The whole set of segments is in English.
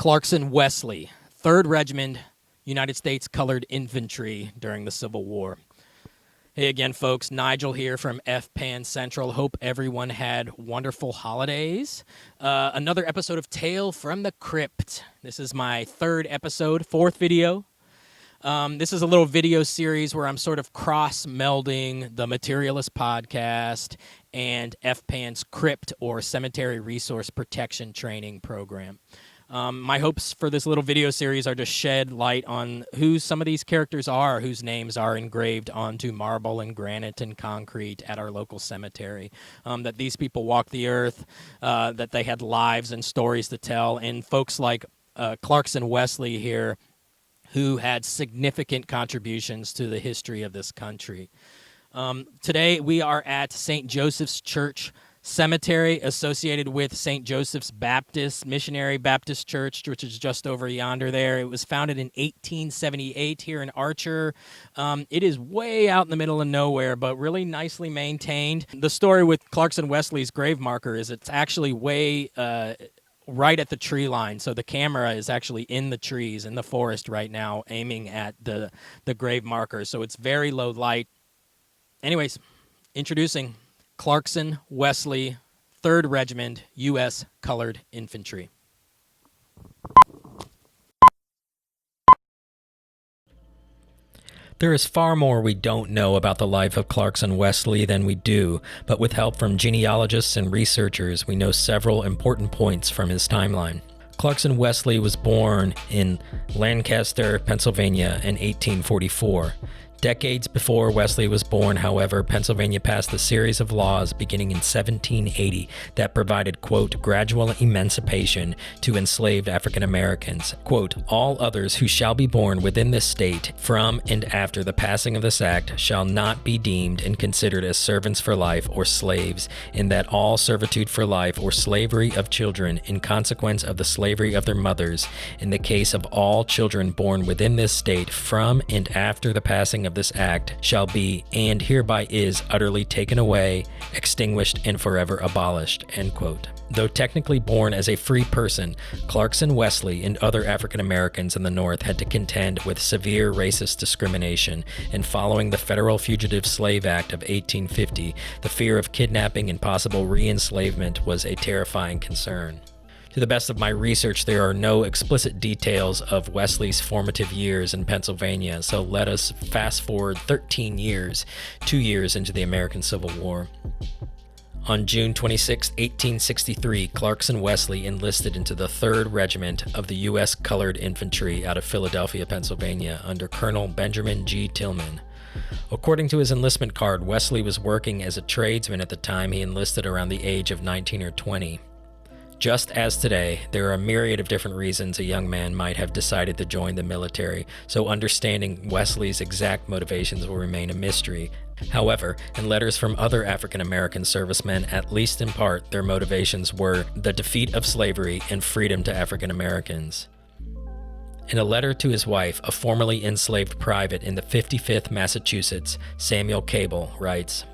Clarkson Wesley, 3rd Regiment, United States Colored Infantry during the Civil War. Hey again, folks. Nigel here from FPAN Central. Hope everyone had wonderful holidays. Another episode of Tale from the Crypt. This is my 3rd episode, 4th video. This is a little video series where I'm sort of cross-melding the Materialists podcast and FPAN's Crypt, or Cemetery Resource Protection Training Program. My hopes for this little video series are to shed light on who some of these characters are, whose names are engraved onto marble and granite and concrete at our local cemetery. That these people walked the earth, that they had lives and stories to tell, and folks like Clarkson Wesley here, who had significant contributions to the history of this country. Today we are at St. Joseph's Church Cemetery, associated with St. Joseph's Missionary Baptist Church, which is just over yonder there. It was founded in 1878 here in Archer. It is way out in the middle of nowhere, but really nicely maintained. The story with Clarkson Wesley's grave marker is it's actually way right at the tree line, so the camera is actually in the trees in the forest right now, aiming at the grave marker, so it's very low light. Anyways, introducing Clarkson Wesley, 3rd Regiment, U.S. Colored Infantry. There is far more we don't know about the life of Clarkson Wesley than we do, but with help from genealogists and researchers, we know several important points from his timeline. Clarkson Wesley was born in Lancaster, Pennsylvania in 1844. Decades before Wesley was born, however, Pennsylvania passed a series of laws beginning in 1780 that provided, quote, gradual emancipation to enslaved African Americans. Quote, all others who shall be born within this state from and after the passing of this act shall not be deemed and considered as servants for life or slaves, in that all servitude for life or slavery of children in consequence of the slavery of their mothers, in the case of all children born within this state from and after the passing of this act, shall be and hereby is utterly taken away, extinguished, and forever abolished, end quote. Though technically born as a free person, Clarkson Wesley and other African Americans in the North had to contend with severe racist discrimination, and following the Federal Fugitive Slave Act of 1850, the fear of kidnapping and possible re-enslavement was a terrifying concern. To the best of my research, there are no explicit details of Wesley's formative years in Pennsylvania, so let us fast forward 13 years, 2 years into the American Civil War. On June 26, 1863, Clarkson Wesley enlisted into the 3rd Regiment of the U.S. Colored Infantry out of Philadelphia, Pennsylvania, under Colonel Benjamin G. Tillman. According to his enlistment card, Wesley was working as a tradesman at the time he enlisted, around the age of 19 or 20. Just as today, there are a myriad of different reasons a young man might have decided to join the military, so understanding Wesley's exact motivations will remain a mystery. However, in letters from other African American servicemen, at least in part, their motivations were the defeat of slavery and freedom to African Americans. In a letter to his wife, a formerly enslaved private in the 55th Massachusetts, Samuel Cable, writes,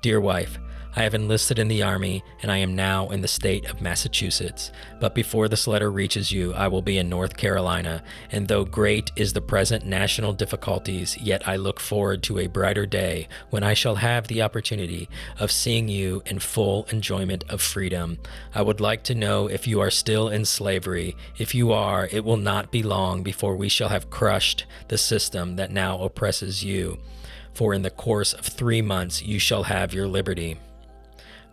Dear wife, I have enlisted in the Army, and I am now in the state of Massachusetts. But before this letter reaches you, I will be in North Carolina, and though great is the present national difficulties, yet I look forward to a brighter day when I shall have the opportunity of seeing you in full enjoyment of freedom. I would like to know if you are still in slavery. If you are, it will not be long before we shall have crushed the system that now oppresses you. For in the course of 3 months you shall have your liberty.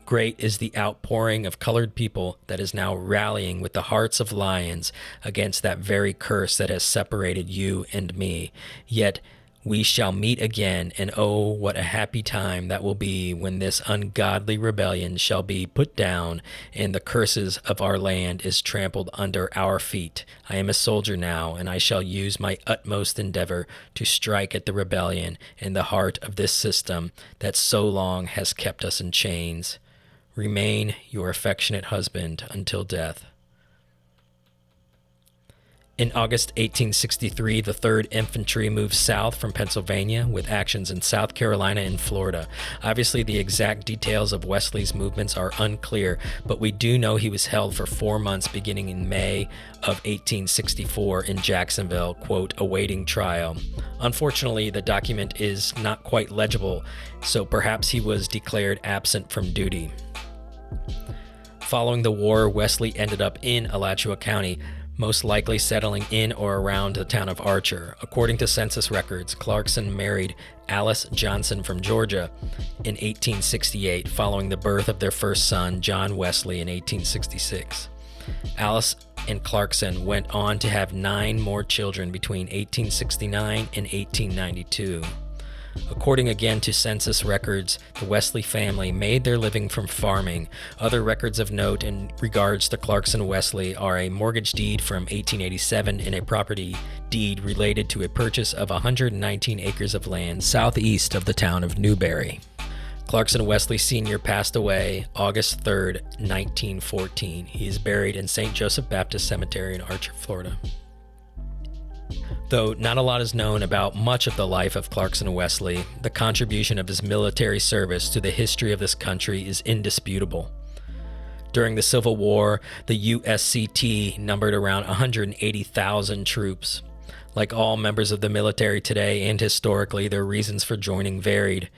Great is the outpouring of colored people that is now rallying with the hearts of lions against that very curse that has separated you and me. Yet we shall meet again, and oh, what a happy time that will be when this ungodly rebellion shall be put down and the curses of our land is trampled under our feet. I am a soldier now, and I shall use my utmost endeavor to strike at the rebellion in the heart of this system that so long has kept us in chains. Remain your affectionate husband until death. In August 1863, the 3rd Infantry moved south from Pennsylvania with actions in South Carolina and Florida. Obviously, the exact details of Wesley's movements are unclear, but we do know he was held for 4 months beginning in May of 1864 in Jacksonville, quote, awaiting trial. Unfortunately, the document is not quite legible, so perhaps he was declared absent from duty. Following the war, Wesley ended up in Alachua County, most likely settling in or around the town of Archer. According to census records, Clarkson married Alice Johnson from Georgia in 1868, following the birth of their first son, John Wesley, in 1866. Alice and Clarkson went on to have 9 more children between 1869 and 1892. According again to census records, the Wesley family made their living from farming. Other records of note in regards to Clarkson Wesley are a mortgage deed from 1887 and a property deed related to a purchase of 119 acres of land southeast of the town of Newberry. Clarkson Wesley Sr. passed away August 3rd, 1914. He is buried in St. Joseph Baptist Cemetery in Archer, Florida. Though not a lot is known about much of the life of Clarkson Wesley, the contribution of his military service to the history of this country is indisputable. During the Civil War, the USCT numbered around 180,000 troops. Like all members of the military today and historically, their reasons for joining varied.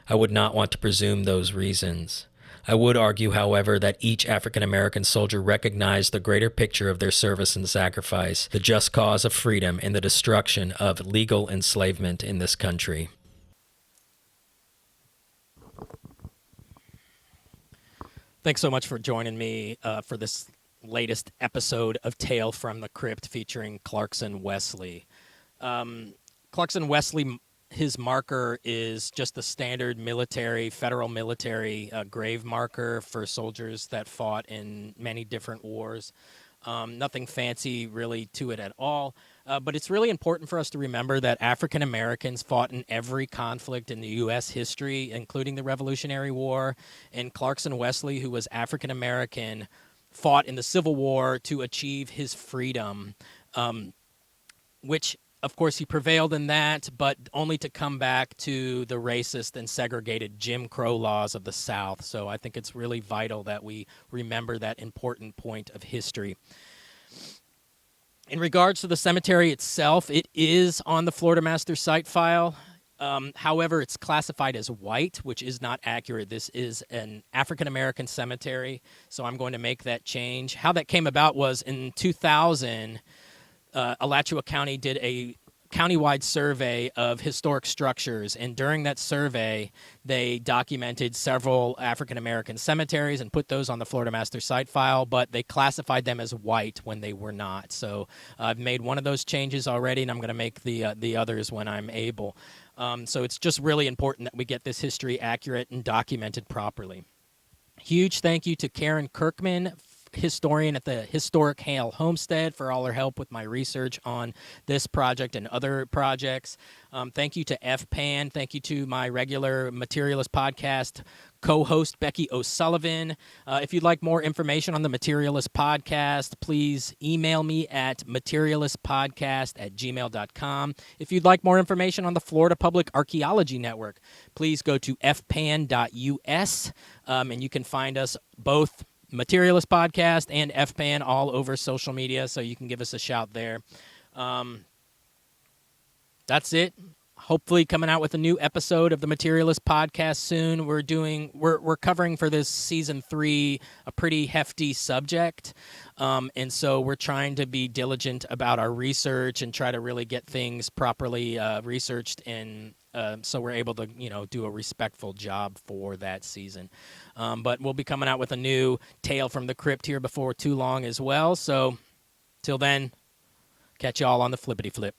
I would not want to presume those reasons. I would argue, however, that each African-American soldier recognized the greater picture of their service and sacrifice, the just cause of freedom, and the destruction of legal enslavement in this country. Thanks so much for joining me for this latest episode of Tale from the Crypt featuring Clarkson Wesley. Clarkson Wesley, his marker is just the standard federal military grave marker for soldiers that fought in many different wars. Nothing fancy really to it at all. But it's really important for us to remember that African Americans fought in every conflict in the U.S. history, including the Revolutionary War. And Clarkson Wesley, who was African American, fought in the Civil War to achieve his freedom, which, of course, he prevailed in that, but only to come back to the racist and segregated Jim Crow laws of the South. So I think it's really vital that we remember that important point of history. In regards to the cemetery itself, it is on the Florida Master Site file. However, it's classified as white, which is not accurate. This is an African-American cemetery, so I'm going to make that change. How that came about was in 2000, Alachua County did a countywide survey of historic structures, and during that survey, they documented several African-American cemeteries and put those on the Florida Master Site file, but they classified them as white when they were not. So I've made one of those changes already, and I'm going to make the others when I'm able. So it's just really important that we get this history accurate and documented properly. Huge thank you to Karen Kirkman, historian at the Historic Hale Homestead, for all her help with my research on this project and other projects. Thank you to FPAN. Thank you to my regular Materialist podcast co-host, Becky O'Sullivan. If you'd like more information on the Materialist podcast, please email me at materialistpodcast@gmail.com. If you'd like more information on the Florida Public Archaeology Network, please go to fpan.us, and you can find us both Materialist Podcast and FPAN all over social media, so you can give us a shout there. That's it. Hopefully coming out with a new episode of the Materialist Podcast soon. We're covering for this season 3 a pretty hefty subject, and so we're trying to be diligent about our research and try to really get things properly researched, and so we're able to do a respectful job for that season. But we'll be coming out with a new Tale from the Crypt here before too long as well. So till then, catch y'all on the flippity flip.